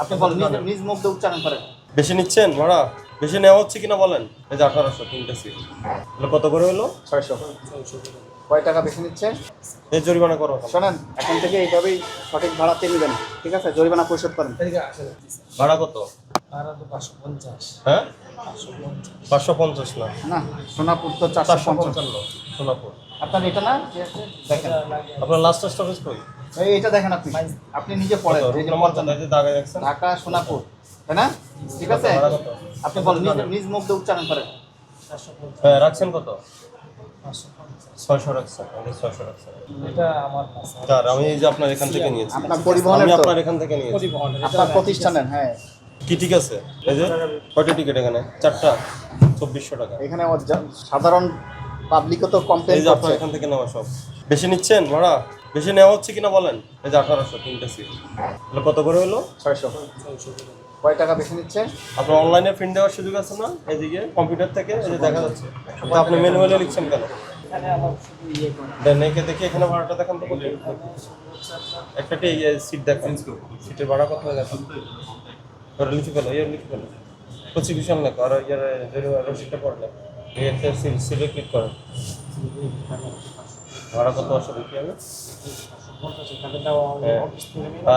আপনি বলেন, নিজ মুখ দিয়ে উচ্চারণ করেন। বেশি নিচ্ছেন ভাড়া? বেশি নেওয়া হচ্ছে কিনা বলেন। এই যে 1800 তিনটে সিট, তাহলে কত করে হলো? 600। কয় টাকা বেশি নিচ্ছে? এই জরিমানা করো। শোনেন, এখন থেকে এইভাবেই সঠিক ভাড়াতে নেবেন, ঠিক আছে? জরিমানা পরিশোধ করেন। ভাড়া কত? ভাড়া তো 550। হ্যাঁ 550। 550 না, না, সোনাপুর তো 450। 455 সোনাপুর। আপনার এটা না দেখেন, আপনার লাস্ট স্টপেজ কই? এইটা দেখেন, আপনি আপনি নিজে পড়েন। কত? এই যে রুট নাম্বার কত? এই যে দাগে রাখছেন ঢাকা সোনাপুর, তাই না? ঠিক আছে, ভাড়া কত? আপনি বলেন, নিজ মুখ দিয়ে উচ্চারণ করেন। 450। হ্যাঁ রাখছেন কত? 550। 600 রাখছেন। আমি 600 রাখছেন। এটা আমার না স্যার। স্যার আমি এই যে আপনার এখান থেকে নিয়েছি, আপনার পরিবহনের আমি তো, আপনার এখান থেকে নিয়েছি। পরিবহনের এটা আপনার না, প্রতিষ্ঠানের। হ্যাঁ, কি ঠিক আছে? এই যে কয়টা টিকিট এখানে? 4টা, 2400 টাকা। এখানে সাধারণ পাবলিকও তো কমপ্লেন এই যে আপনার করছে। এখান থেকে নেওয়া সব। বেশি নিচ্ছেন ভাড়া? বেশি নেওয়া হচ্ছে কিনা বলেন। এই যে 1800 তিনটে সিট, তাহলে কত করে হলো? 600। 600 করে। কয় টাকা বেশি নিচ্ছে? আপনার অনলাইনে প্রিন্ট দেওয়ার সুযোগ আছে না? এইদিকে কম্পিউটার থেকে এই যে দেখা যাচ্ছে, তো আপনি ম্যানুয়ালি লিখছেন কেন? এখানে আমার শুধু ইয়ে করে। দেন একে দেখি এখানে ভাড়াটা দেখান তো কত। একটা সিট দেখান, সিটের ভাড়া কত হয়ে গেছে? ওরা লিখে ফেলো, লিখে ফেলো, প্রসিকিউশন লেখো, আর রসিদটা পড়ে লেখো। এই একটা সিটে ক্লিক করেন, ভাড়া কত আসে দেখি আমি।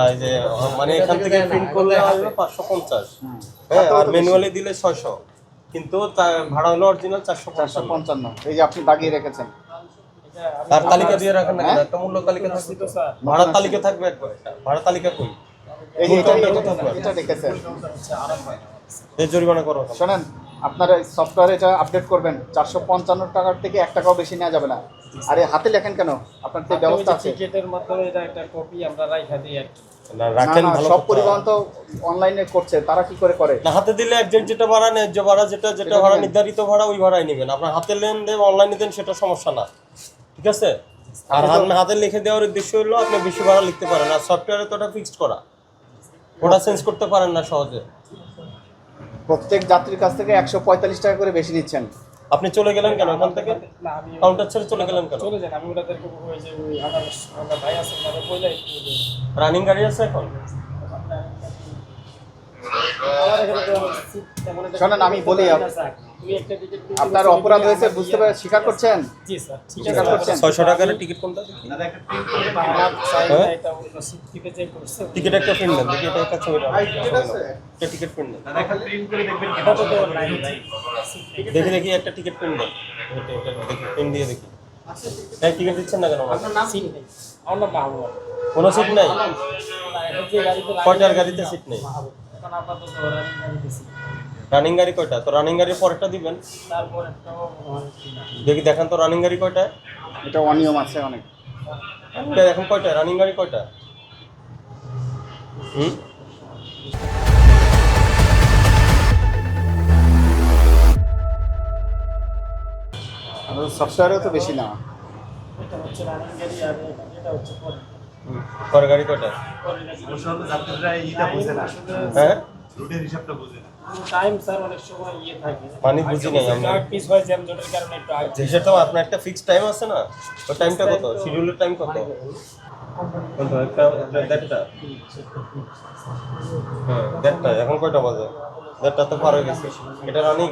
এই যে মানে এখান থেকে প্রিন্ট করলে আসবে 550, হ্যাঁ, আর ম্যানুয়ালি দিলে 600, কিন্তু ভাড়া হলো অরিজিনাল 450। 455। এই যে আপনি দাগিয়ে রেখেছেন। আর তালিকা দিয়ে রাখেন না কেন? একটা মূল্য তালিকা থাকবে তো, ভাড়া তালিকা থাকবে একবার। ভাড়া তালিকা কই? এই যে এটা থাকবে। এটা রেখেছেন। এই জরিমানা করো। শোনেন, আপনার এই সফটওয়্যারে এটা আপডেট করবেন। 455 টাকার থেকে 1 টাকাও বেশি নেওয়া যাবে না। আর এই হাতে লেখেন কেন? আপনার তো ব্যবস্থা আছে। টিকেটের মাধ্যমে এটা একটা কপি আমরা রাইখা দিই আর কি। না না, রাখেন না, ভালো সব কথা। পরিবহন তো অনলাইনে করছে, তারা কি করে করে? না, হাতে দিলে একজন যেটা ভাড়া ন্যায্য ভাড়া, যেটা ভাড়া নির্ধারিত ভাড়া, ওই ভাড়াই নেবেন। আপনার হাতে লেনদেন অনলাইনে দেন, সেটা সমস্যা না, ঠিক আছে? আর হাতে লিখে দেওয়ার উদ্দেশ্য হলো আপনি বেশি ভাড়া লিখতে পারেন, আর সফটওয়্যারে তো ওটা ফিক্সড করা, ওটা চেঞ্জ করতে পারেন না সহজে। প্রত্যেক যাত্রীর কাছ থেকে 145 টাকা করে বেশি নিচ্ছেন। আপনি চলে গেলেন কেন ওখান থেকে? না, আমি কাউন্টার ছেড়ে চলে গেলেন কেন? চলে যান। আমি ওটাদেরকে ওই যে ওই আমার ভাই আছে ওনারা বইলে একটু দিই। রানিং গাড়ি আছে এখন? আমার এখানে তো সিট তেমন একটা। শোনেন, আমি বলি, তুই একটা টিকেট আপনার অপরাধ হয়েছে, বুঝতে পারে, স্বীকার করছেন? জি স্যার, ঠিক স্বীকার করছেন? 600 টাকার টিকিট কোনটা দেখি? আমার চাইলে এটা অন্য সিট থেকে চেক করছে। টিকিট একটা প্রিন্ট দেন দেখি, এটা একটা ছবি দাও, একটা টিকিট প্রিন্ট দেন এটা তো নাই নাই। দেখি একটা টিকিট প্রিন্ট দেন, এটা দেখি প্রিন্ট দিয়ে দেখি। এই টিকিট দিচ্ছেন না কেন? সিট নেই। আমার ভালো। কোনো সিট নাই? না, এটা যে গাড়িতে লাগে। কয়টার গাড়িতে সিট নেই? এখন আপাতত রানিং গাড়িতে সিট। রানিং গাড়ি কয়টা? তো রানিং গাড়ির পরেরটা দিবেন, তারপর একটাও না। দেখি দেখান তো রানিং গাড়ি কয়টা। এটা অনিয়ম আছে অনেক। এখন কয়টা রানিং গাড়ি কয়টা? সফটওয়্যারেও তো বেশি না। এটা হচ্ছে রানিং গাড়ি আর এটা হচ্ছে পরে। পরের গাড়ি কয়টা? যাত্রীরা এইটা বোঝে না, হ্যাঁ রুটের হিসাবটা বোঝে না। টাইম স্যার অনেক সময় ইয়ে থাকে। মানে বুঝি নাই আমরা। এক পিস হয় জ্যাম জটের কারণে একটু আগে। যেটা তো আপনার একটা ফিক্সড টাইম আছে না, ওই টাইমটা কত? শিডিউলের টাইম কত? কোনটা? একটা দেড়টা। হ্যাঁ দেড়টা। এখন কয়টা বাজে? দেড়টা তো পার হয়ে গেছে। এটা রানিং?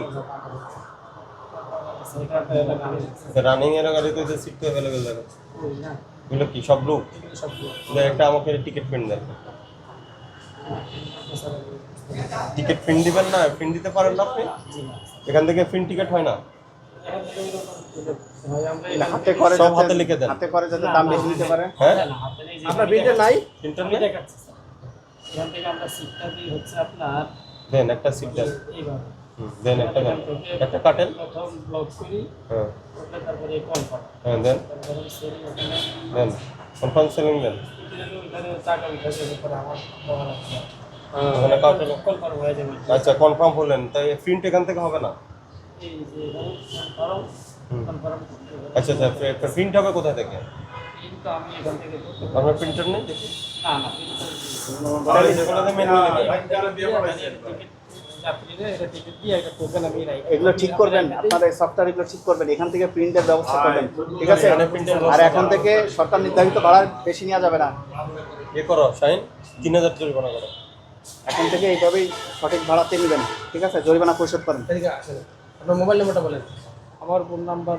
রানিং এর গাড়িতে যে সিট তো অ্যাভেলেবেল থাকে, এগুলো কি সব লোক? একটা আমাকে টিকিট প্রিন্ট দেন। টিকিট প্রিন্ট দিবেন না? প্রিন্ট দিতে পারেন না আপনি? এখান থেকে প্রিন্ট টিকিট হয় না? হাতে করে, সব হাতে লিখে দেন। হাতে করে যাতে দাম বেশি নিতে পারে। হ্যাঁ আপনার প্রিন্টার নাই? প্রিন্টার আমি নেই? দেখাচ্ছি স্যার। এখান থেকে আমরা সিটটা দিই হচ্ছে আপনার দেন একটা সিট দেন। এইভাবে। দেন একটা দেন, একটা কাটেন। প্রথম ব্লক করি, হ্যাঁ তারপরে কনফার্ম। হ্যাঁ দেন তারপরে সেলিং ওখানে দেন কনফার্ম সেলিং দেন। ওখানে টাকা উঠে যাবে পরে আমার দেওয়া লাগবে না। ওখানে কাউন্টার। কনফার্ম হয়ে যাবে। আচ্ছা কনফার্ম হলেন, তাই প্রিন্ট এখান থেকে হবে না? এই যে কনফার্ম কনফার্ম করতে হবে। আচ্ছা আচ্ছা প্রিন্ট হবে কোথা থেকে? কিন্তু আমি এখান থেকে করতে পারবো আপনার প্রিন্টার নেই দেখি? না না তাহলে যেগুলোতে ম্যানুয়ালি দেন। যাত্রীরা এটা টিকিট দিয়ে একটা টোকেন আমি রাখি। এগুলো ঠিক করবেন, আপনার এই সফটওয়্যার এগুলো ঠিক করবেন, এখান থেকে প্রিন্টের ব্যবস্থা করবেন, ঠিক আছে? এখানে printer এর আর এখন থেকে সরকার নির্ধারিত ভাড়া বেশি নেওয়া যাবে না। করো শাহিন, 3000 জরিমানা করো। এখন থেকে এইভাবেই সঠিক ভাড়াতে নেবেন, ঠিক আছে? জরিমানা পরিশোধ করেন। এদিকে আসেন, আপনার মোবাইল নাম্বারটা বলেন। আমার ফোন নাম্বার